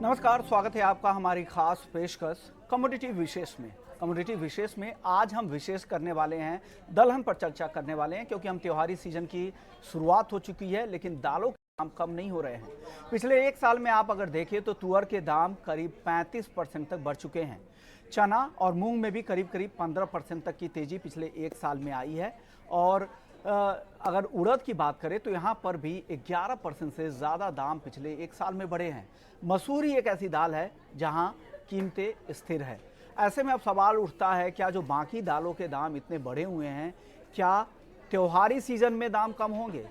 नमस्कार, स्वागत है आपका हमारी खास पेशकश कमोडिटी विशेष में। कमोडिटी विशेष में आज हम विशेष करने वाले हैं, दलहन पर चर्चा करने वाले हैं, क्योंकि हम त्योहारी सीजन की शुरुआत हो चुकी है, लेकिन दालों के दाम कम नहीं हो रहे हैं। पिछले एक साल में आप अगर देखें तो तुअर के दाम करीब 35% तक बढ़ चुके हैं। चना और मूंग में भी करीब करीब 15% तक की तेजी पिछले एक साल में आई है। और अगर उड़द की बात करें तो यहाँ पर भी 11% से ज़्यादा दाम पिछले एक साल में बढ़े हैं। मसूरी एक ऐसी दाल है जहाँ कीमतें स्थिर है। ऐसे में अब सवाल उठता है, क्या जो बाकी दालों के दाम इतने बढ़े हुए हैं, क्या त्योहारी सीजन में दाम कम होंगे?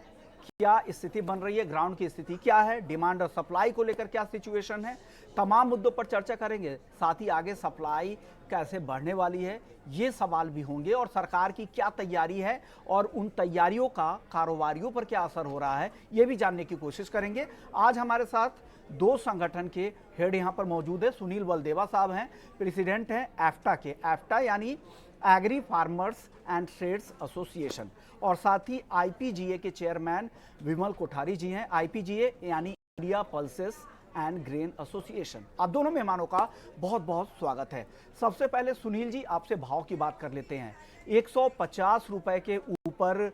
क्या स्थिति बन रही है? ग्राउंड की स्थिति क्या है? डिमांड और सप्लाई को लेकर क्या सिचुएशन है? तमाम मुद्दों पर चर्चा करेंगे। साथ ही आगे सप्लाई कैसे बढ़ने वाली है, ये सवाल भी होंगे, और सरकार की क्या तैयारी है और उन तैयारियों का कारोबारियों पर क्या असर हो रहा है, ये भी जानने की कोशिश करेंगे। आज हमारे साथ दो संगठन के हेड यहाँ पर मौजूद है। सुनील बलदेवा साहब हैं, प्रेसिडेंट हैं एफ्टा के, एफ्टा यानी agri farmers and trades association, और साथ ही आईपीजीए के चेयरमैन विमल कोठारी जी हैं, आईपीजीए यानी India pulses and grain association. आप दोनों मेहमानों का बहुत बहुत स्वागत है। सबसे पहले सुनील जी, आपसे भाव की बात कर लेते हैं। 150 रुपए के ऊपर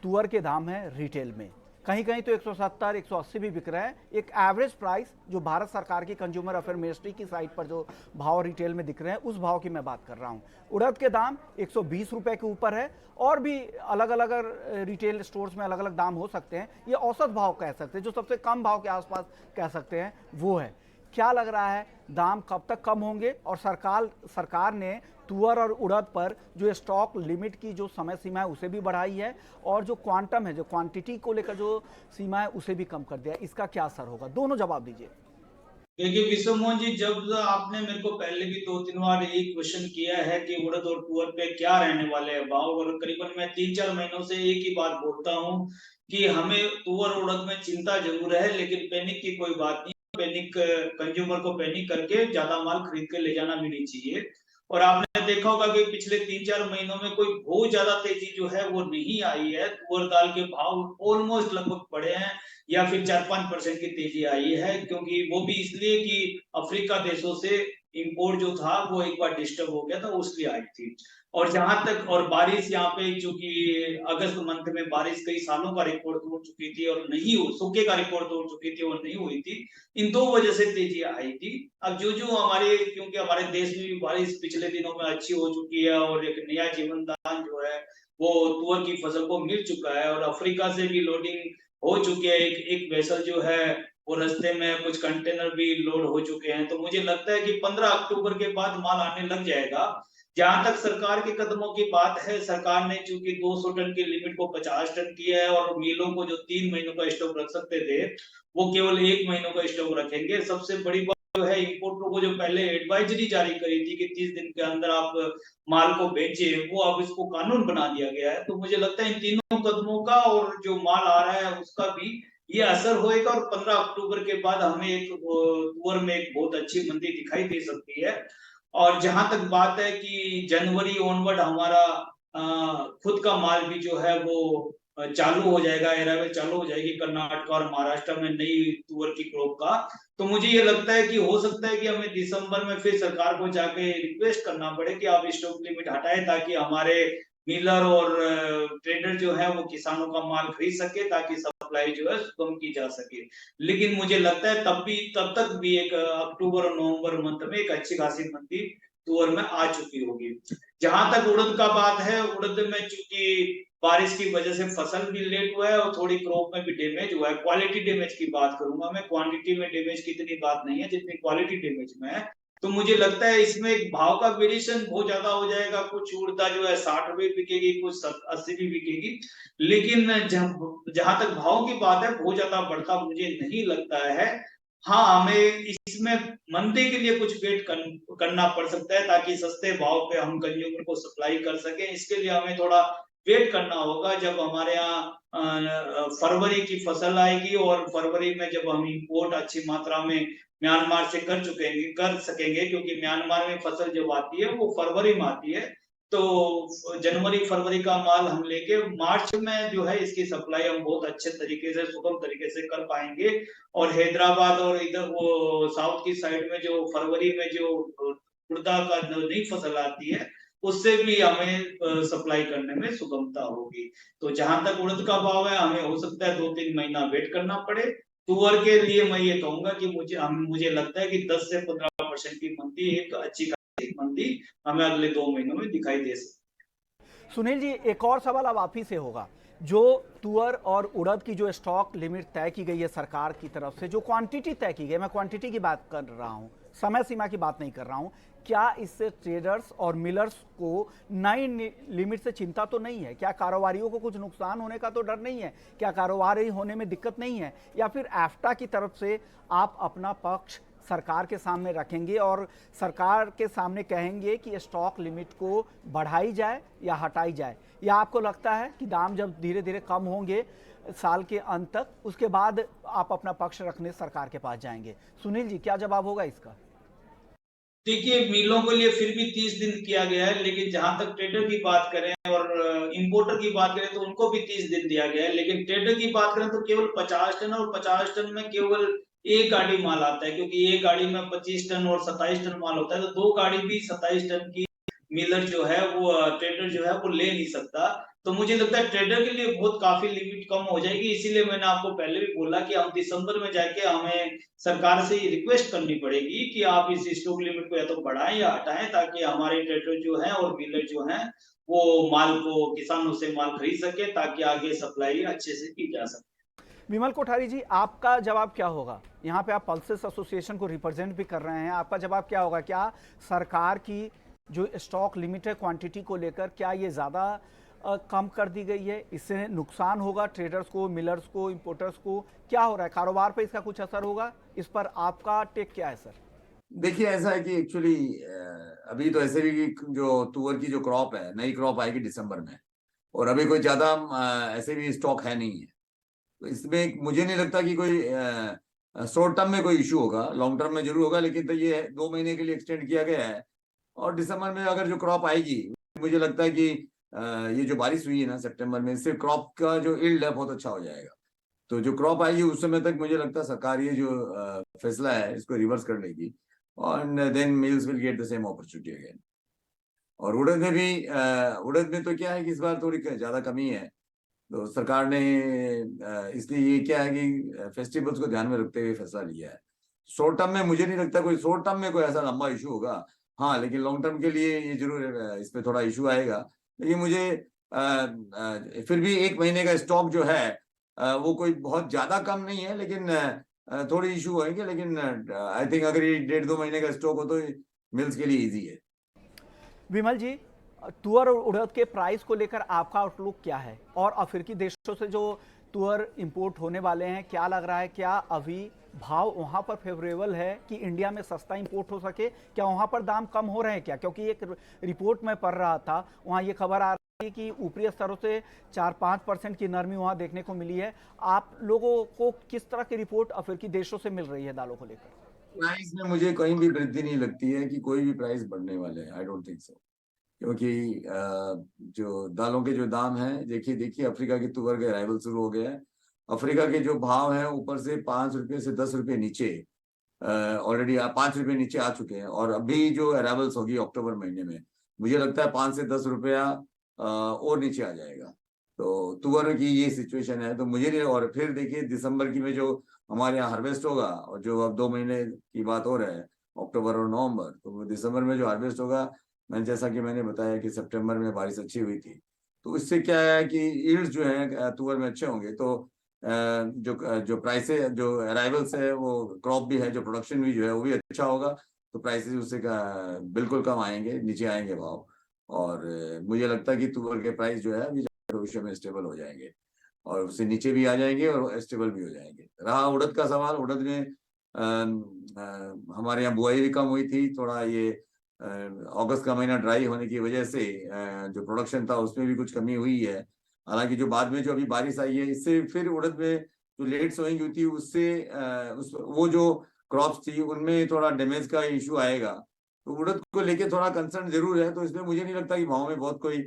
तुअर के दाम है रिटेल में, कहीं कहीं तो 170 180 भी बिक रहे हैं। एक एवरेज प्राइस जो भारत सरकार की कंज्यूमर अफेयर मिनिस्ट्री की साइट पर जो भाव रिटेल में दिख रहे हैं, उस भाव की मैं बात कर रहा हूं। उड़द के दाम 120 रुपए के ऊपर है, और भी अलग अलग रिटेल स्टोर्स में अलग अलग दाम हो सकते हैं। ये औसत भाव कह सकते हैं, जो सबसे कम भाव के आसपास कह सकते हैं वो है। क्या लग रहा है, दाम कब तक कम होंगे? और सरकार ने तुअर और उड़द पर जो स्टॉक लिमिट की जो समय सीमा है उसे भी बढ़ाई है, और जो क्वांटम है, जो क्वांटिटी को लेकर जो सीमा है उसे भी कम कर दिया। इसका क्या असर होगा? दोनों जवाब दीजिए। देखिए विश्व मोहन जी, जब आपने मेरे को पहले भी 2-3 बार यही क्वेश्चन किया है कि उड़द और तुअर पे क्या रहने वाले हैं भाव, और करीबन मैं 3-4 महीनों से एक ही बात बोलता हूँ कि हमें तुअर उड़द में चिंता जरूर है, लेकिन पैनिक की कोई बात नहीं। पैनिक, कंज्यूमर को पैनिक करके ज्यादा माल खरीद के ले जाना भी नहीं चाहिए। और आपने देखा होगा कि पिछले 3-4 महीनों में कोई बहुत ज्यादा तेजी जो है वो नहीं आई है। तुअर दाल के भाव ऑलमोस्ट लगभग बढ़े हैं, या फिर 4-5% की तेजी आई है, क्योंकि वो भी इसलिए कि अफ्रीका देशों से इंपोर्ट जो था वो एक बार डिस्टर्ब हो गया था, उसलिए आई थी। और जहां तक, और बारिश यहाँ पे चूंकि अगस्त मंथ में बारिश कई सालों का रिकॉर्ड तोड़ चुकी थी और नहीं हो, सूखे का रिकॉर्ड तोड़ चुकी थी और नहीं हुई थी, इन दो वजह से तेजी आई थी। अब जो जो हमारे, क्योंकि हमारे देश में भी बारिश पिछले दिनों में अच्छी हो चुकी है, और एक नया जीवन दान जो है वो तुअर की फसल को मिल चुका है, और अफ्रीका से भी लोडिंग हो चुकी है। एक वेसल जो है वो रास्ते में, कुछ कंटेनर भी लोड हो चुके हैं। तो मुझे लगता है कि 15 अक्टूबर के बाद माल आने लग जाएगा। जहां तक सरकार के कदमों की बात है, सरकार ने चूंकि 200 टन की लिमिट को 50 टन किया है, और मिलों को जो 3 महीनों का स्टॉक रख सकते थे वो केवल 1 महीनों का स्टॉक रखेंगे। सबसे बड़ी बात जो है, इंपोर्टरों को जो पहले एडवाइजरी जारी करी थी कि 30 दिन के अंदर आप माल को बेचे, वो अब इसको कानून बना दिया गया है। तो मुझे लगता है इन तीनों कदमों का और जो माल आ रहा है उसका भी ये असर होएगा, और 15 अक्टूबर के बाद हमें एक तुअर में एक बहुत अच्छी मंदी दिखाई दे सकती है। और जहां तक बात है कि जनवरी ऑनवर्ड हमारा खुद का माल भी जो है वो चालू हो जाएगा, अराइवल चालू हो जाएगी कर्नाटक और महाराष्ट्र में नई तुअर की क्रॉप का। तो मुझे ये लगता है कि हो सकता है कि हमें दिसंबर में फिर सरकार को जाके रिक्वेस्ट करना पड़े कि आप स्टॉक लिमिट हटाएं, ताकि हमारे मिलर और ट्रेडर जो है वो किसानों का माल खरीद सके, ताकि सप्लाई जो है कम की जा सके। लेकिन मुझे लगता है तब तक भी एक अक्टूबर और नवंबर मंथ में एक अच्छी खासी मंदी तुअर में आ चुकी होगी। जहां तक उड़द का बात है, उड़द में चूंकि बारिश की वजह से फसल भी लेट हुआ है और थोड़ी क्रॉप में भी डैमेज हुआ है। क्वालिटी डैमेज की बात करूंगा मैं, क्वांटिटी में डैमेज की इतनी बात नहीं है जितनी क्वालिटी डैमेज में है। तो मुझे लगता है इसमें एक भाव का वेरिएशन बहुत ज्यादा हो जाएगा। कुछ उड़दा जो है 60 रुपए बिकेगी, कुछ 80 भी बिकेगी। लेकिन जहां तक भाव की बात है, बहुत ज्यादा बढ़ता मुझे नहीं लगता है। हाँ, हमें इसमें मंदी के लिए कुछ वेट करना पड़ सकता है, ताकि सस्ते भाव पे हम कंज्यूमर को सप्लाई कर सकें। इसके लिए हमें थोड़ा वेट करना होगा, जब हमारे यहाँ फरवरी की फसल आएगी, और फरवरी में जब हम इंपोर्ट अच्छी मात्रा में म्यांमार से कर सकेंगे, क्योंकि म्यांमार में फसल जब आती है वो फरवरी में आती है। तो जनवरी फरवरी का माल हम लेके मार्च में जो है इसकी सप्लाई हम बहुत अच्छे तरीके से सुगम तरीके से कर पाएंगे। और हैदराबाद और इधर वो साउथ की साइड में जो फरवरी में जो खुर्दा का जो नई फसल आती है उससे भी हमें सप्लाई करने में सुगमता होगी। तो जहां तक उड़द का भाव है हमें हो सकता है 2-3 महीना वेट करना पड़े। तुअर के लिए मैं ये कहूंगा कि मुझे लगता है कि 10 से 15% की मंदी एक अच्छी खासी मंदी हमें अगले 2 महीनों में दिखाई दे सकती है। सुनील जी, एक और सवाल अब आप ही से होगा। जो तुअर और उड़द की जो स्टॉक लिमिट तय की गई है सरकार की तरफ से, जो क्वांटिटी तय की गई है, मैं क्वांटिटी की बात कर रहा हूं, समय सीमा की बात नहीं कर रहा हूं, क्या इससे ट्रेडर्स और मिलर्स को नई लिमिट से चिंता तो नहीं है? क्या कारोबारियों को कुछ नुकसान होने का तो डर नहीं है? क्या कारोबारी होने में दिक्कत नहीं है? या फिर एफ्टा की तरफ से आप अपना पक्ष सरकार के सामने रखेंगे और सरकार के सामने कहेंगे कि स्टॉक लिमिट को बढ़ाई जाए या हटाई जाए? या आपको लगता है कि दाम जब धीरे धीरे कम होंगे साल के अंत तक, उसके बाद आप अपना पक्ष रखने सरकार के पास जाएंगे? सुनील जी, क्या जवाब होगा इसका? देखिए मिलों के लिए फिर भी 30 दिन किया गया है, लेकिन जहां तक ट्रेडर की बात करें और इंपोर्टर की बात करें तो उनको भी 30 दिन दिया गया है। लेकिन ट्रेडर की बात करें तो केवल 50 टन, और 50 टन में केवल एक गाड़ी माल आता है, क्योंकि एक गाड़ी में 25 टन और 27 टन माल होता है, तो दो गाड़ी भी 27 टन की मिलर जो है वो ट्रेडर जो है वो ले नहीं सकता। तो मुझे लगता है ट्रेडर के लिए बहुत काफी लिमिट कम हो जाएगी। इसीलिए मैंने आपको पहले भी बोला कि हम दिसंबर में जाके हमें सरकार से रिक्वेस्ट करनी पड़ेगी कि आप इस स्टॉक लिमिट को या तो बढ़ाएं या हटाएं, ताकि हमारे ट्रेडर जो है और मिलर जो है वो माल को किसानों से माल खरीद सके, ताकि आगे सप्लाई अच्छे से की जा सके। विमल कोठारी जी, आपका जवाब क्या होगा? यहाँ पे आप पल्सेस एसोसिएशन को रिप्रेजेंट भी कर रहे हैं, आपका जवाब क्या होगा? क्या सरकार की जो स्टॉक लिमिट है क्वांटिटी को लेकर, क्या ये ज़्यादा कम कर दी गई है? इससे नुकसान होगा ट्रेडर्स को, मिलर्स को, इंपोर्टर्स को? क्या हो रहा है, कारोबार पे इसका कुछ असर होगा? इस पर आपका टेक क्या है सर? देखिए ऐसा है कि एक्चुअली अभी तो ऐसे भी जो तुअर की जो क्रॉप है, नई क्रॉप आएगी दिसंबर में, और अभी कोई ज्यादा ऐसे भी स्टॉक है नहीं है। तो इसमें मुझे नहीं लगता कि कोई शॉर्ट टर्म में कोई इशू होगा, लॉन्ग टर्म में जरूर होगा, लेकिन तो ये 2 महीने के लिए एक्सटेंड किया गया है। और दिसंबर में अगर जो क्रॉप आएगी, मुझे लगता है कि ये जो बारिश हुई है ना सितंबर में, इससे क्रॉप का जो यील्ड है बहुत अच्छा हो जाएगा। तो जो क्रॉप आएगी उस समय तक मुझे लगता है सरकार ये जो फैसला है इसको रिवर्स कर लेगी, और then mills will get the same opportunity again. और उड़द में भी उड़द में तो क्या है कि इस बार थोड़ी ज्यादा कमी है, तो सरकार ने इसलिए ये क्या है कि फेस्टिवल्स को ध्यान में रखते हुए फैसला लिया है। शॉर्ट टर्म में मुझे नहीं लगता कोई शॉर्ट टर्म में कोई ऐसा लंबा इशू होगा। हाँ, लेकिन लॉन्ग टर्म के लिए ये जरूर इस पे थोड़ा इशू आएगा। लेकिन मुझे फिर भी 1 महीने का स्टॉक जो है वो कोई बहुत ज्यादा कम नहीं है, लेकिन थोड़ी इशू होंगे। लेकिन आई थिंक अगर ये 1.5-2 महीने का स्टॉक हो तो मिल्स के लिए इजी है। विमल जी, तुअर और उड़द के प्राइस को लेकर आपका आउटलुक क्या है? और अफ्रीकी देशों से जो तुअर इंपोर्ट होने वाले हैं, क्या लग रहा है, क्या अभी भाव वहां पर फेवरेबल है कि इंडिया में सस्ता इंपोर्ट हो सके? क्या वहां पर दाम कम हो रहे हैं क्या? क्योंकि एक रिपोर्ट में पढ़ रहा था, वहां ये खबर आ रही है कि ऊपरी स्तरों से 4-5% की नरमी वहां देखने को मिली है। आप लोगों को किस तरह की रिपोर्ट अफ्रीकी देशों से मिल रही है दालों को लेकर? प्राइस में मुझे कहीं भी वृद्धि नहीं लगती है कि कोई भी प्राइस बढ़ने वाले हैं। I don't think so. क्योंकि जो दालों के जो दाम हैं, देखिए अफ्रीका की तुअर का अराइवल शुरू हो गया है। अफ्रीका के जो भाव हैं ऊपर से 5 रुपये से 10 रुपये नीचे ऑलरेडी 5 रुपये नीचे आ चुके हैं। और अभी जो अराइवल्स होगी अक्टूबर महीने में, मुझे लगता है 5 से 10 रुपया और नीचे आ जाएगा। तो तुअर की ये सिचुएशन है। तो मुझे नहीं, और फिर देखिए दिसंबर की में जो हमारे यहाँ हार्वेस्ट होगा, और जो अब 2 महीने की बात हो रहा है, अक्टूबर और नवंबर, तो दिसंबर में जो हार्वेस्ट होगा, मैंने जैसा कि मैंने बताया कि सितंबर में बारिश अच्छी हुई थी, तो इससे क्या है कि यील्ड्स जो है तुअर में अच्छे होंगे। तो जो प्राइसेस, जो अराइवल्स है, वो क्रॉप भी है, जो प्रोडक्शन भी जो है वो भी अच्छा होगा, तो प्राइसेस उससे बिल्कुल कम आएंगे, नीचे आएंगे भाव। और मुझे लगता है कि तुअर के प्राइस जो है अभी भविष्य में स्टेबल हो जाएंगे, और उससे नीचे भी आ जाएंगे और स्टेबल भी हो जाएंगे। रहा उड़द का सवाल, उड़द में हमारे यहाँ बुआई भी कम हुई थी थोड़ा। ये अगस्त का महीना ड्राई होने की वजह से जो प्रोडक्शन था उसमें भी कुछ कमी हुई है। हालांकि जो बाद में जो अभी बारिश आई है, इससे फिर उड़द में जो लेट सोइंग हुई थी उससे वो जो क्रॉप्स थी उनमें थोड़ा डैमेज का इशू आएगा। तो उड़द को लेके थोड़ा कंसर्न जरूर है। तो इसमें मुझे नहीं लगता कि भाव में बहुत कोई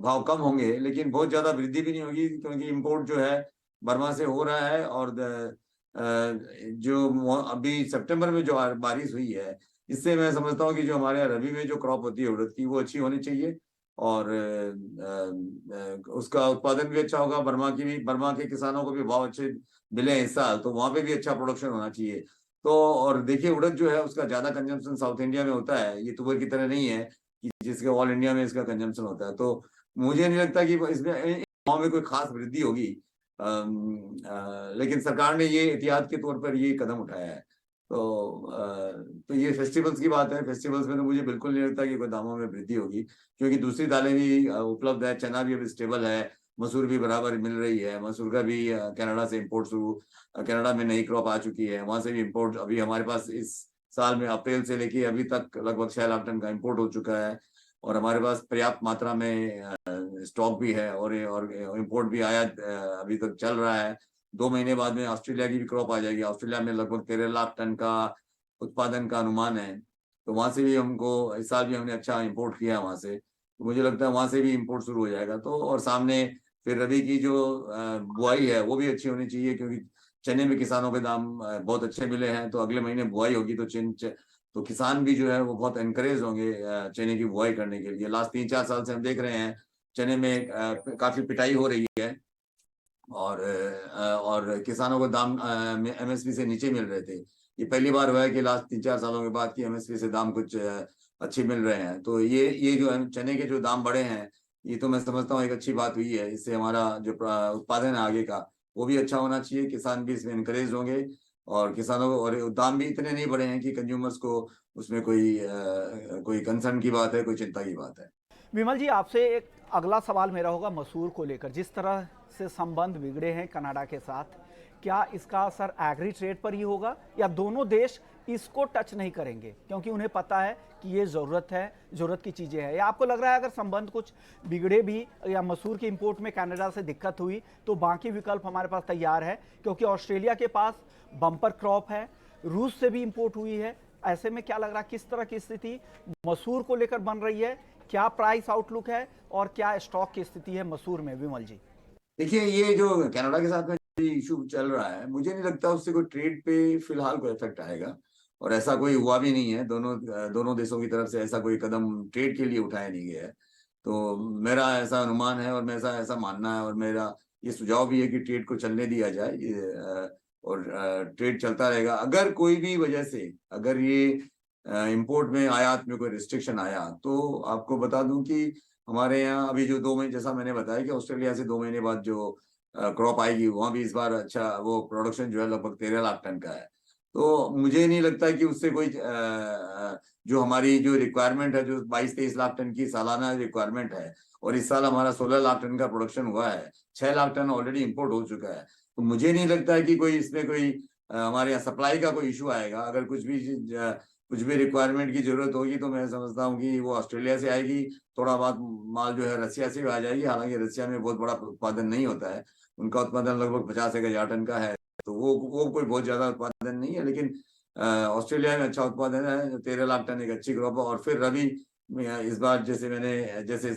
भाव कम होंगे, लेकिन बहुत ज्यादा वृद्धि भी नहीं होगी, क्योंकि इंपोर्ट जो है बर्मा से हो रहा है। और जो अभी सितंबर में जो बारिश हुई है, इससे मैं समझता हूँ कि जो हमारे यहाँ रबी में जो क्रॉप होती है उड़द की, वो अच्छी होनी चाहिए। और उसका उत्पादन भी अच्छा होगा। बर्मा के किसानों को भी भाव अच्छे मिले हैं इस साल, तो वहां पे भी अच्छा प्रोडक्शन होना चाहिए। तो और देखिए, उड़द जो है उसका ज्यादा कंजम्पशन साउथ इंडिया में होता है, ये तुवर की तरह नहीं है कि जिसके ऑल इंडिया में इसका कंजम्पशन होता है। तो मुझे नहीं लगता कि इसमें भाव में कोई खास वृद्धि होगी। लेकिन सरकार ने ये एहतियात के तौर पर ये कदम उठाया है। तो ये फेस्टिवल्स की बात है। फेस्टिवल्स में तो मुझे बिल्कुल नहीं लगता कि कोई दामों में वृद्धि होगी, क्योंकि दूसरी दालें भी उपलब्ध है। चना भी अभी स्टेबल है, मसूर भी बराबर मिल रही है। मसूर का भी कनाडा से इम्पोर्ट शुरू, कनाडा में नई क्रॉप आ चुकी है, वहां से भी इम्पोर्ट अभी हमारे पास इस साल में अप्रैल से लेके अभी तक लगभग 6 लाख टन का इम्पोर्ट हो चुका है। और हमारे पास पर्याप्त मात्रा में स्टॉक भी है, और इम्पोर्ट भी आयात अभी तक चल रहा है। 2 महीने बाद में ऑस्ट्रेलिया की भी क्रॉप आ जाएगी। ऑस्ट्रेलिया में लगभग 13 लाख टन का उत्पादन का अनुमान है। तो वहां से भी हमको, इस साल भी हमने अच्छा इम्पोर्ट किया है वहां से, तो मुझे लगता है वहां से भी इम्पोर्ट शुरू हो जाएगा। तो और सामने फिर रबी की जो बुआई है वो भी अच्छी होनी चाहिए, क्योंकि चने में किसानों के दाम बहुत अच्छे मिले हैं। तो अगले महीने बुआई होगी, तो किसान भी जो है वो बहुत एनकरेज होंगे चने की बुआई करने के लिए। लास्ट 3-4 साल से हम देख रहे हैं चने में काफी पिटाई हो रही है, और किसानों को दाम एमएसपी से नीचे मिल रहे थे। ये पहली बार हुआ है कि लास्ट 3-4 सालों के बाद कि एमएसपी से दाम कुछ अच्छे मिल रहे हैं। तो ये जो चने के जो दाम बढ़े हैं, ये तो मैं समझता हूँ एक अच्छी बात हुई है। इससे हमारा जो उत्पादन है आगे का, वो भी अच्छा होना चाहिए। किसान भी इसमें इनकरेज होंगे, और किसानों को, और दाम भी इतने नहीं बढ़े हैं कि कंज्यूमर्स को उसमें कोई कंसर्न की बात है, कोई चिंता की बात है। विमल जी, आपसे एक अगला सवाल मेरा होगा मसूर को लेकर। जिस तरह से संबंध बिगड़े हैं कनाडा के साथ, क्या इसका असर एग्री ट्रेड पर ही होगा, या दोनों देश इसको टच नहीं करेंगे क्योंकि उन्हें पता है कि ये ज़रूरत की चीज़ें हैं? या आपको लग रहा है अगर संबंध कुछ बिगड़े भी या मसूर के इंपोर्ट में कनाडा से दिक्कत हुई तो बाकी विकल्प हमारे पास तैयार है, क्योंकि ऑस्ट्रेलिया के पास बम्पर क्रॉप है, रूस से भी इंपोर्ट हुई है। ऐसे में क्या लग रहा है, किस तरह की स्थिति मसूर को लेकर बन रही है? क्या प्राइस आउटलुक है और क्या स्टॉक की स्थिति है मसूर में, विमल जी? देखिए, ये जो कनाडा के साथ में इशू चल रहा है, मुझे नहीं लगता उससे कोई ट्रेड पे फिलहाल कोई इफेक्ट आएगा। और ऐसा कोई हुआ भी नहीं है। दोनों देशों की तरफ से ऐसा कोई कदम ट्रेड के लिए उठाया नहीं गया है। तो मेरा ऐसा अनुमान है, और मेरा ऐसा मानना है, और मेरा ये सुझाव भी है कि ट्रेड को चलने दिया जाए। और ट्रेड चलता रहेगा। अगर कोई भी वजह से, अगर ये इंपोर्ट में, आयात में कोई रिस्ट्रिक्शन आया, तो आपको बता दूं कि हमारे यहाँ अभी जो 2 महीने, जैसा मैंने बताया कि ऑस्ट्रेलिया से 2 महीने बाद जो क्रॉप आएगी, वहां भी इस बार अच्छा वो प्रोडक्शन जो है लगभग 13 लाख टन का है। तो मुझे नहीं लगता कि उससे कोई जो हमारी जो रिक्वायरमेंट है, जो 22-23 लाख टन की सालाना रिक्वायरमेंट है, और इस साल हमारा 16 लाख टन का प्रोडक्शन हुआ है, 6 लाख टन ऑलरेडी इंपोर्ट हो चुका है। तो मुझे नहीं लगता है कि कोई इसमें कोई हमारे यहाँ सप्लाई का कोई इशू आएगा। अगर कुछ भी रिक्वायरमेंट की जरूरत होगी, तो मैं समझता हूँ कि वो ऑस्ट्रेलिया से आएगी। थोड़ा बहुत माल जो है रसिया से भी आ जाएगी, हालांकि रसिया में बहुत बड़ा उत्पादन नहीं होता है। उनका उत्पादन लगभग 50-1,000 टन का है, तो वो कोई बहुत ज्यादा उत्पादन नहीं है। लेकिन ऑस्ट्रेलिया में अच्छा उत्पादन है, 13 लाख टन एक अच्छी क्रॉप है। और फिर रबी में इस बार जैसे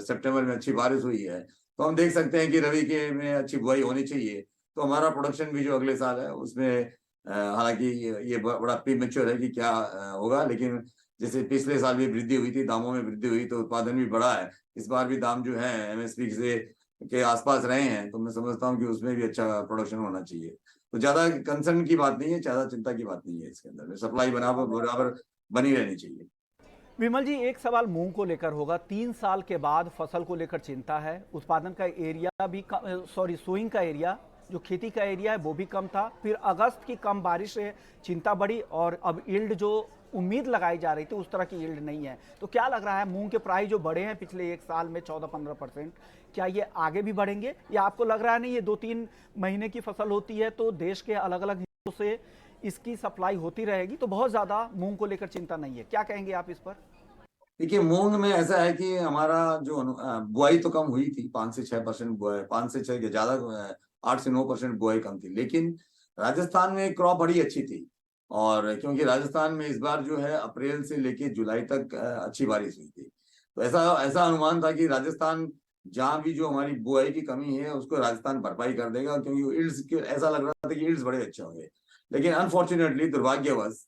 सितंबर में अच्छी बारिश हुई है, तो हम देख सकते हैं कि रबी के में अच्छी बुआई होनी चाहिए। तो हमारा प्रोडक्शन भी जो अगले साल है उसमें, हालांकि ये बड़ा प्रीमेच्योर है कि क्या होगा, लेकिन जैसे पिछले साल भी वृद्धि हुई थी, दामों में वृद्धि हुई, तो उत्पादन भी बढ़ा है। इस बार भी दाम जो है एमएसपी से के आसपास रहे हैं, तो मैं समझता हूँ कि उसमें भी अच्छा प्रोडक्शन होना चाहिए। तो ज्यादा कंसर्न की बात नहीं है, ज्यादा चिंता की बात नहीं है। इसके अंदर सप्लाई बराबर बनी रहनी चाहिए। विमल जी, एक सवाल मूंग को लेकर होगा। 3 साल के बाद फसल को लेकर चिंता है। उत्पादन का एरिया भी सोइंग का एरिया, जो खेती का एरिया है वो भी कम था। फिर अगस्त की कम बारिश से चिंता बढ़ी, और अब यील्ड जो उम्मीद लगाई जा रही थी उस तरह की यील्ड नहीं है। तो क्या लग रहा है, मूंग के प्राइस जो बढ़े हैं पिछले 1 साल में 14-15%, क्या ये आगे भी बढ़ेंगे, या आपको लग रहा है नहीं, ये 2-3 महीने की फसल होती है तो देश के अलग अलग हिस्सों से इसकी सप्लाई होती रहेगी, तो बहुत ज्यादा मूंग को लेकर चिंता नहीं है? क्या कहेंगे आप इस पर? देखिए, मूंग में ऐसा है कि हमारा जो बुआई तो कम हुई थी, 5 से 6% बुआई, 5 से 6 के ज्यादा 8 से 9% बुआई कम थी। लेकिन राजस्थान में क्रॉप बड़ी अच्छी थी, और क्योंकि राजस्थान में इस बार जो है अप्रैल से लेके जुलाई तक अच्छी बारिश हुई थी, तो ऐसा ऐसा अनुमान था कि राजस्थान जहाँ भी जो हमारी बुआई की कमी है उसको राजस्थान भरपाई कर देगा, क्योंकि ईल्ड्स ऐसा लग रहा था कि ईल्ड्स बड़े अच्छे होंगे। लेकिन अनफॉर्चुनेटली, दुर्भाग्यवश,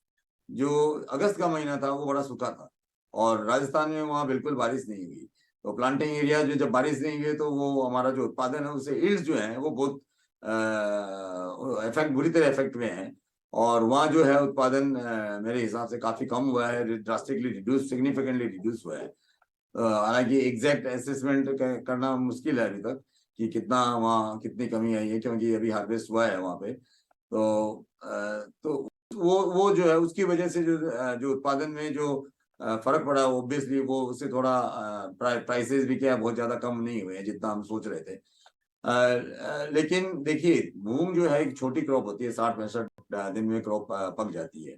जो अगस्त का महीना था वो बड़ा सूखा था और राजस्थान में वहाँ बिल्कुल बारिश नहीं हुई। तो प्लांटिंग एरिया जो जब बारिश नहीं हुई तो वो हमारा जो उत्पादन है उससे ईल्ड्स जो है वो बहुत बुरी तरह इफेक्ट में है। और वहाँ जो है उत्पादन मेरे हिसाब से काफी कम हुआ है, ड्रास्टिकली रिड्यूस, सिग्निफिकेंटली रिड्यूस हुआ है। हालांकि एग्जैक्ट असेसमेंट करना मुश्किल है अभी तक कि कितना वहाँ कितनी कमी आई है, क्योंकि अभी हार्वेस्ट हुआ है वहाँ पे। तो वो जो है उसकी वजह से जो उत्पादन में जो फर्क पड़ा, ऑब्वियसली वो उससे थोड़ा प्राइसेस भी क्या बहुत ज्यादा कम नहीं हुए हैं जितना हम सोच रहे थे। लेकिन देखिए, मूंग जो है एक छोटी क्रॉप होती है, 60-65 दिन में क्रॉप पक जाती है।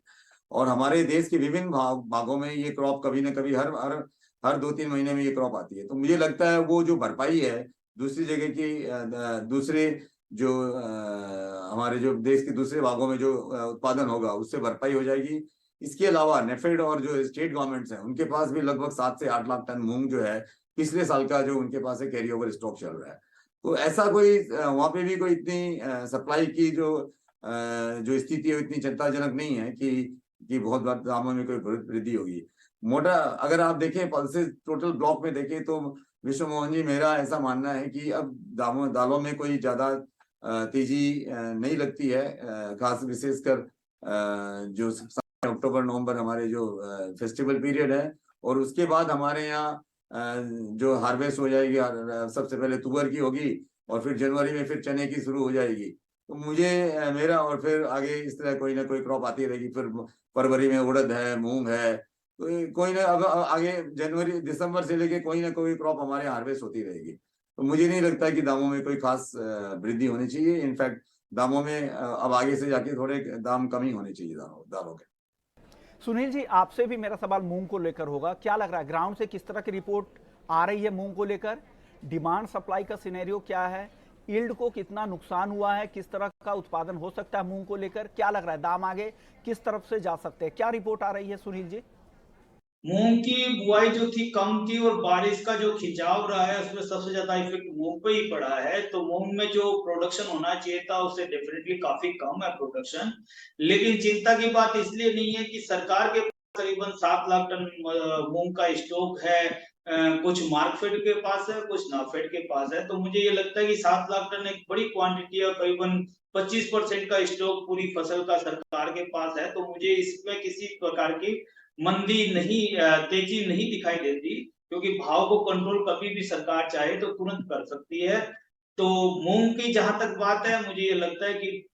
और हमारे देश के विभिन्न भागों में ये क्रॉप कभी ना कभी हर 2-3 महीने में ये क्रॉप आती है। तो मुझे लगता है वो जो भरपाई है दूसरी जगह की, दूसरे जो हमारे जो देश के दूसरे भागों में जो उत्पादन होगा उससे भरपाई हो जाएगी। इसके अलावा नेफेड और जो स्टेट गवर्नमेंट्स हैं उनके पास भी लगभग 7 से 8 लाख टन मूंग जो है पिछले साल का जो उनके पास है कैरी ओवर स्टॉक चल रहा है। तो ऐसा कोई वहां पे भी कोई इतनी सप्लाई की जो स्थिति है इतनी चिंताजनक नहीं है कि बहुत बार दामों में कोई वृद्धि होगी। मोटा अगर आप देखें पल्सेस टोटल ब्लॉक में देखें तो विश्व मोहन जी, मेरा ऐसा मानना है कि अब दालों में कोई ज्यादा तेजी नहीं लगती है, खास विशेषकर जो अक्टूबर नवंबर हमारे जो फेस्टिवल पीरियड है और उसके बाद हमारे यहाँ जो हार्वेस्ट हो जाएगी, सबसे पहले तुअर की होगी और फिर जनवरी में फिर चने की शुरू हो जाएगी। तो मुझे मेरा और फिर आगे इस तरह कोई ना कोई क्रॉप आती रहेगी। फिर फरवरी में उड़द है, मूंग है, तो कोई ना अब आगे जनवरी दिसंबर से लेके कोई ना कोई क्रॉप हमारे हार्वेस्ट होती रहेगी। तो मुझे नहीं लगता कि दामों में कोई खास वृद्धि होनी चाहिए। इनफैक्ट दामों में अब आगे से जाके थोड़े दाम कम ही होने चाहिए दालों के। सुनील जी, आपसे भी मेरा सवाल मूंग को लेकर होगा। क्या लग रहा है ग्राउंड से किस तरह की रिपोर्ट आ रही है मूंग को लेकर? डिमांड सप्लाई का सिनेरियो क्या है? यील्ड को कितना नुकसान हुआ है? किस तरह का उत्पादन हो सकता है मूंग को लेकर? क्या लग रहा है दाम आगे किस तरफ से जा सकते हैं? क्या रिपोर्ट आ रही है सुनील जी? मूंग की बुआई जो थी कम थी और बारिश का जो खिंचाव रहा है उसमें सबसे ज्यादा इफेक्ट मूंग पे ही पड़ा है। तो मूंग में जो प्रोडक्शन होना चाहिए था उससे डेफिनेटली काफी कम है प्रोडक्शन। लेकिन चिंता की बात इसलिए नहीं है कि सरकार के पास करीबन 7 लाख टन मूंग का स्टॉक है। कुछ मार्कफेड के पास है, कुछ नाफेड के पास है। तो मुझे ये लगता है कि 7 लाख टन एक बड़ी क्वांटिटी है, करीबन 25% का स्टॉक पूरी फसल का सरकार के पास है। तो मुझे इसमें किसी प्रकार की मंदी नहीं, तेजी नहीं दिखाई देती, क्योंकि भाव को कंट्रोल कभी भी सरकार चाहे तो तुरंत कर सकती है। तो मूंग की जहां तक बात है, मुझे ये लगता है कि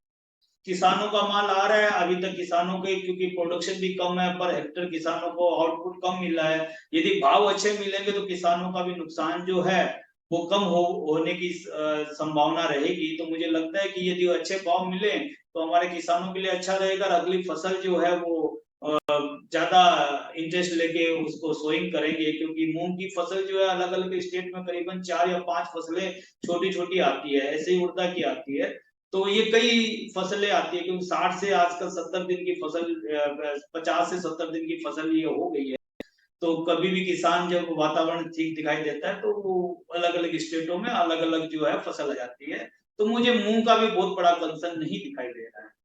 किसानों का माल आ रहा है अभी तक। किसानों के क्योंकि प्रोडक्शन भी कम है, पर हेक्टर किसानों को आउटपुट कम मिला है। यदि भाव अच्छे मिलेंगे तो किसानों का भी नुकसान जो है वो कम होने की संभावना रहेगी। तो मुझे लगता है कि यदि अच्छे भाव मिले तो हमारे किसानों के लिए अच्छा रहेगा। अगली फसल जो है वो ज्यादा इंटरेस्ट लेके उसको सोइंग करेंगे, क्योंकि मूंग की फसल जो है अलग अलग स्टेट में करीबन 4 या 5 फसलें छोटी छोटी आती है, ऐसे ही उड़दा की आती है। तो ये कई फसलें आती है, क्योंकि 60 से आजकल 70 दिन की फसल, 50 से 70 दिन की फसल ये हो गई है। तो कभी भी किसान जब वातावरण ठीक दिखाई देता है तो वो अलग अलग स्टेटों में अलग अलग जो है फसल आ जाती है। तो मुझे मूंग का भी बहुत बड़ा कंसर्न नहीं दिखाई दे रहा है।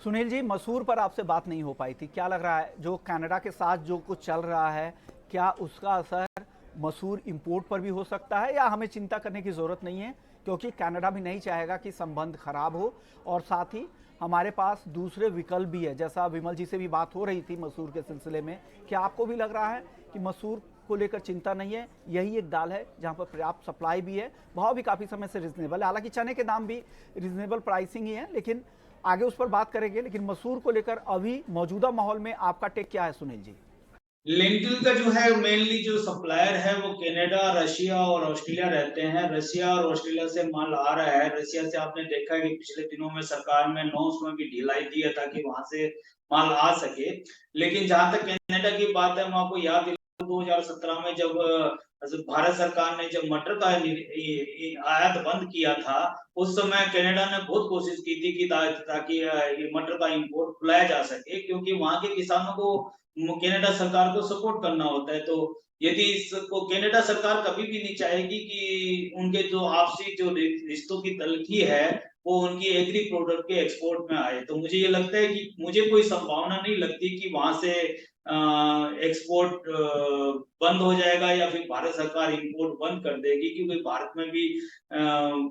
सुनील जी, मसूर पर आपसे बात नहीं हो पाई थी। क्या लग रहा है जो कनाडा के साथ जो कुछ चल रहा है, क्या उसका असर मसूर इंपोर्ट पर भी हो सकता है, या हमें चिंता करने की ज़रूरत नहीं है? क्योंकि कनाडा भी नहीं चाहेगा कि संबंध खराब हो, और साथ ही हमारे पास दूसरे विकल्प भी है। जैसा विमल जी से भी बात हो रही थी मसूर के सिलसिले में, क्या आपको भी लग रहा है कि मसूर को लेकर चिंता नहीं है? यही एक दाल है जहां पर पर्याप्त सप्लाई भी है, भाव भी काफ़ी समय से रिजनेबल है। हालांकि चने के दाम भी रिजनेबल प्राइसिंग ही है, लेकिन आगे उस पर बात करेंगे। लेकिन मसूर को लेकर अभी मौजूदा माहौल में आपका टेक क्या है सुनील जी? लेंटिल का जो है मेनली जो सप्लायर है वो कनाडा, रशिया और ऑस्ट्रेलिया रहते हैं। रशिया और ऑस्ट्रेलिया से माल आ रहा है। रशिया से आपने देखा है कि पिछले दिनों में सरकार ने नॉर्म्स में भी ढिलाई दी है ताकि वहां से माल आ सके। लेकिन जहां तक कनाडा की बात है, मैं आपको याद 2017 में जब भारत सरकार ने जब मटर का आयात बंद किया था, उस समय कनाडा ने बहुत कोशिश की थी कि ताकि ये मटर का इंपोर्ट खुलाया जा सके, क्योंकि वहां के किसानों को कनाडा सरकार को सपोर्ट करना होता है। तो यदि इसको कनाडा सरकार कभी भी नहीं चाहेगी कि उनके जो आपसी जो रिश्तों की तलखी है वो उनकी एग्री प्रोडक्ट के एक्सपोर्ट में आए, तो मुझे ये लगता है कि मुझे कोई संभावना नहीं लगती कि वहां से एक्सपोर्ट बंद हो जाएगा या फिर भारत सरकार इंपोर्ट बंद कर देगी, क्योंकि भारत में भी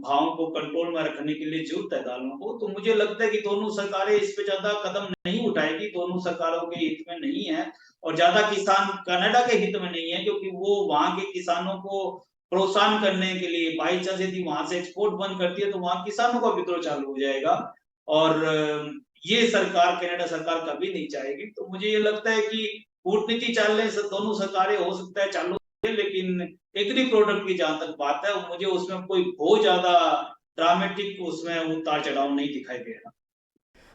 भावों को कंट्रोल में रखने के लिए जरूरत है दालों को। तो मुझे लगता है कि दोनों सरकारें इस पे ज्यादा कदम नहीं उठाएगी, दोनों सरकारों के हित में नहीं है और ज्यादा किसान कनाडा के हित में नहीं है, क्योंकि वो वहां के किसानों को प्रोत्साहन करने के लिए बाई चांस यदि वहां से एक्सपोर्ट बंद करती है तो वहां किसानों का विद्रोह चालू हो जाएगा और ये सरकार कनाडा सरकार कभी नहीं चाहेगी। तो मुझे ये लगता है कि कूटनीति चलने से दोनों सरकारें हो सकता है चालू, लेकिन एग्री प्रोडक्ट की जहां तक बात है मुझे उसमें कोई बहुत ज्यादा ड्रामेटिक उसमें उतार चढ़ाव नहीं दिखाई दे रहा।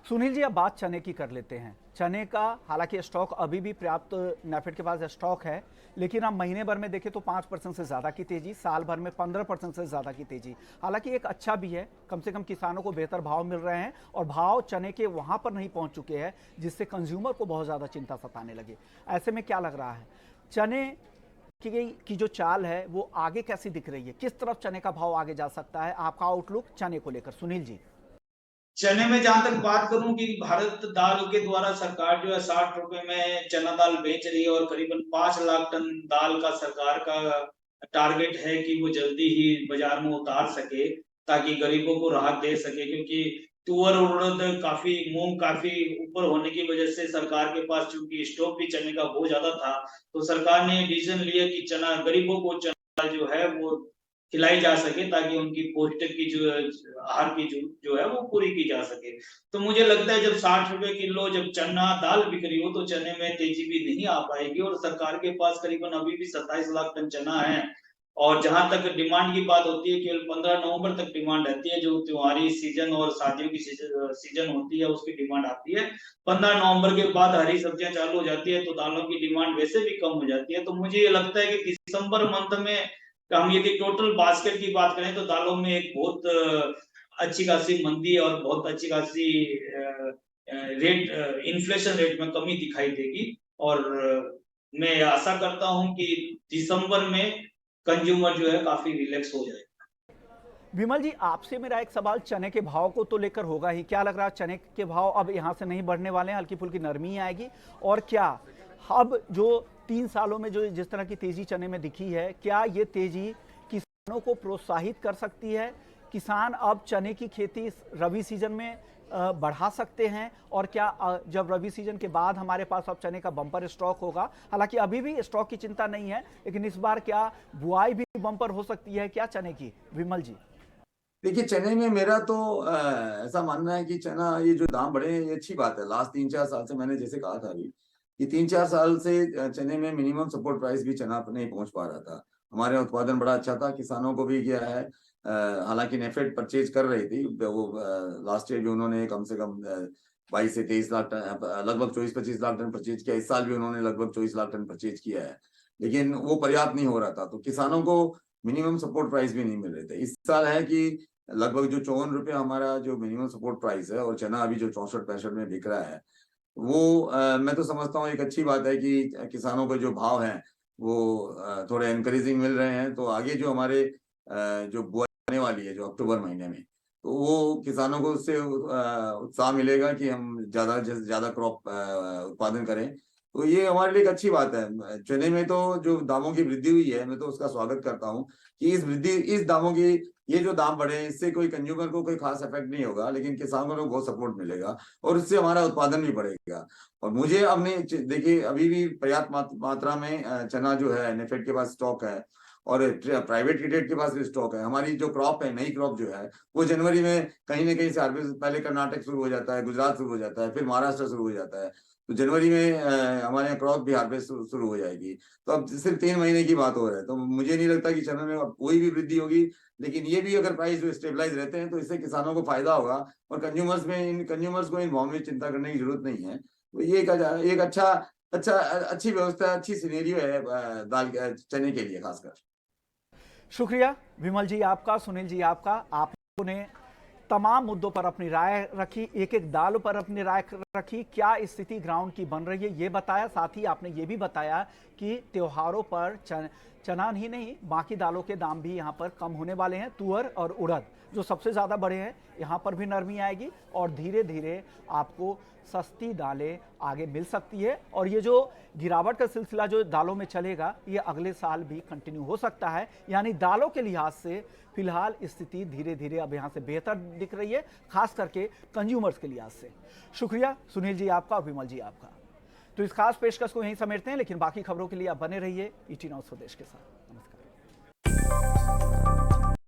सुनील जी, अब बात चने की कर लेते हैं। चने का हालांकि स्टॉक अभी भी पर्याप्त नेफेड के पास स्टॉक है, लेकिन आप महीने भर में देखें तो 5% से ज़्यादा की तेज़ी, साल भर में 15% से ज़्यादा की तेज़ी। हालांकि एक अच्छा भी है, कम से कम किसानों को बेहतर भाव मिल रहे हैं और भाव चने के वहाँ पर नहीं पहुँच चुके हैं जिससे कंज्यूमर को बहुत ज़्यादा चिंता सताने लगी। ऐसे में क्या लग रहा है, चने की जो चाल है वो आगे कैसी दिख रही है, किस तरफ चने का भाव आगे जा सकता है, आपका आउटलुक चने को लेकर? सुनील जी। चने में जहां तक बात करूं कि भारत दाल के द्वारा सरकार जो है 60 रुपए में चना दाल बेच रही है और करीबन 5 लाख टन दाल का सरकार का टारगेट है कि वो जल्दी ही बाजार में उतार सके ताकि गरीबों को राहत दे सके, क्योंकि तुअर उड़द काफी मूंग काफी ऊपर होने की वजह से सरकार के पास चूंकि स्टॉक भी चने का बहुत ज्यादा था, तो सरकार ने डिसीजन लिया कि चना गरीबों को चना जो है वो खिलाई जा सके ताकि उनकी पौष्टिक की जो आहार की जो है वो पूरी की जा सके। तो मुझे लगता है जब 60 रुपए किलो जब चना दाल बिक रही हो तो चने में तेजी भी नहीं आ पाएगी और सरकार के पास करीबन अभी भी 27 लाख टन चना है। और जहां तक डिमांड की बात होती है केवल 15 नवंबर तक डिमांड रहती है, जो त्योहारी सीजन और शादियों की सीजन होती है उसकी डिमांड आती है। 15 नवंबर के बाद हरी सब्जियां चालू हो जाती है तो दालों की डिमांड वैसे भी कम हो जाती है। तो मुझे ये लगता है कि दिसंबर मंथ में हम यदि टोटल बास्केट की बात करें तो दालों में एक बहुत अच्छी खासी मंदी और बहुत अच्छी खासी रेट इन्फ्लेशन रेट में कमी दिखाई देगी और मैं आशा करता हूं कि दिसंबर में कंज्यूमर जो है काफी रिलैक्स हो जाए। विमल जी, आपसे मेरा एक सवाल चने के भाव को तो लेकर होगा ही। क्या लग रहा है, चने के भाव अब यहाँ से नहीं बढ़ने वाले हैं, हल्की फुल्की नरमी आएगी? और क्या अब जो 3 सालों में जो जिस तरह की तेजी चने में दिखी है, क्या ये तेजी किसानों को प्रोत्साहित कर सकती है? किसान अब चने की खेती रबी सीजन में बढ़ा सकते हैं? और क्या जब रबी सीजन के बाद हमारे पास अब चने का बम्पर स्टॉक होगा, हालांकि अभी भी स्टॉक की चिंता नहीं है, लेकिन इस बार क्या बुआई भी बम्पर हो सकती है क्या चने की? विमल जी। देखिए, चने में मेरा तो ऐसा मानना है कि चना ये जो दाम बढ़े हैं ये अच्छी बात है। लास्ट 3-4 साल से मैंने जैसे कहा था अभी कि 3-4 साल से चने में मिनिमम सपोर्ट प्राइस भी चना नहीं पहुंच पा रहा था। हमारे उत्पादन बड़ा अच्छा था, किसानों को भी किया है। हालांकि नेफेड परचेज कर रही थी वो, लास्ट ईयर भी उन्होंने कम से कम 22 से 23 लाख टन, लगभग 24-25 लाख टन परचेज किया। इस साल भी उन्होंने लगभग 24 लाख टन परचेज किया है, लेकिन वो पर्याप्त नहीं हो रहा था, तो किसानों को मिनिमम सपोर्ट प्राइस भी नहीं मिल रहे थे। इस साल है कि लगभग जो 54 रुपये हमारा जो मिनिमम सपोर्ट प्राइस है और चना अभी जो 64-65 में बिक रहा है वो मैं तो समझता हूँ एक अच्छी बात है कि किसानों को जो भाव हैं वो थोड़े एनकरेजिंग मिल रहे हैं। तो आगे जो हमारे जो बुआई होने वाली है जो अक्टूबर महीने में, तो वो किसानों को उससे उत्साह मिलेगा कि हम ज्यादा से ज्यादा क्रॉप उत्पादन करें। तो ये हमारे लिए एक अच्छी बात है। चने में तो जो दामों की वृद्धि हुई है मैं तो उसका स्वागत करता हूँ कि इस दामों की ये जो दाम बढ़े हैं इससे कोई कंज्यूमर को कोई खास इफेक्ट नहीं होगा, लेकिन किसानों को बहुत सपोर्ट मिलेगा और इससे हमारा उत्पादन भी बढ़ेगा। और मुझे अब नहीं, देखिए अभी भी पर्याप्त मात्रा में चना जो है नेफेड के पास स्टॉक है और प्राइवेट ट्रेडेड के पास भी स्टॉक है। हमारी जो क्रॉप है, नई क्रॉप जो है वो जनवरी में कहीं ना कहीं से हार्वेस्ट, पहले कर्नाटक शुरू हो जाता है, गुजरात शुरू हो जाता है, फिर महाराष्ट्र शुरू हो जाता है, तो जनवरी में हमारे यहाँ क्रॉप भी हार्वेस्ट शुरू हो जाएगी। तो अब सिर्फ 3 महीने की बात हो रहा है, तो मुझे नहीं लगता कि चना में अब कोई भी वृद्धि होगी, लेकिन ये भी अगर प्राइस जो स्टेबलाइज रहते हैं तो इससे किसानों को फायदा होगा और कंज्यूमर्स को इन भाव में चिंता करने की जरूरत नहीं है। तो ये एक अच्छा अच्छा, अच्छी व्यवस्था, अच्छी सिनेरियो है दाल चने के लिए खासकर। शुक्रिया विमल जी आपका, सुनील जी आपका। आप लोगों ने तमाम मुद्दों पर अपनी राय रखी, एक एक दाल पर अपनी राय रखी, क्या स्थिति ग्राउंड की बन रही है ये बताया। साथ ही आपने ये भी बताया कि त्योहारों पर चना ही नहीं बाकी दालों के दाम भी यहाँ पर कम होने वाले हैं। तुअर और उड़द जो सबसे ज़्यादा बड़े हैं, यहाँ पर भी नरमी आएगी और धीरे धीरे आपको सस्ती दालें आगे मिल सकती है। और ये जो गिरावट का सिलसिला जो दालों में चलेगा ये अगले साल भी कंटिन्यू हो सकता है। यानी दालों के लिहाज से फिलहाल स्थिति धीरे धीरे अब यहाँ से बेहतर दिख रही है, खास करके कंज्यूमर्स के लिहाज से। शुक्रिया सुनील जी आपका और विमल जी आपका। तो इस खास पेशकश को यहीं समेटते हैं, लेकिन बाकी खबरों के लिए आप बने रहिए ET9 स्वदेश के साथ।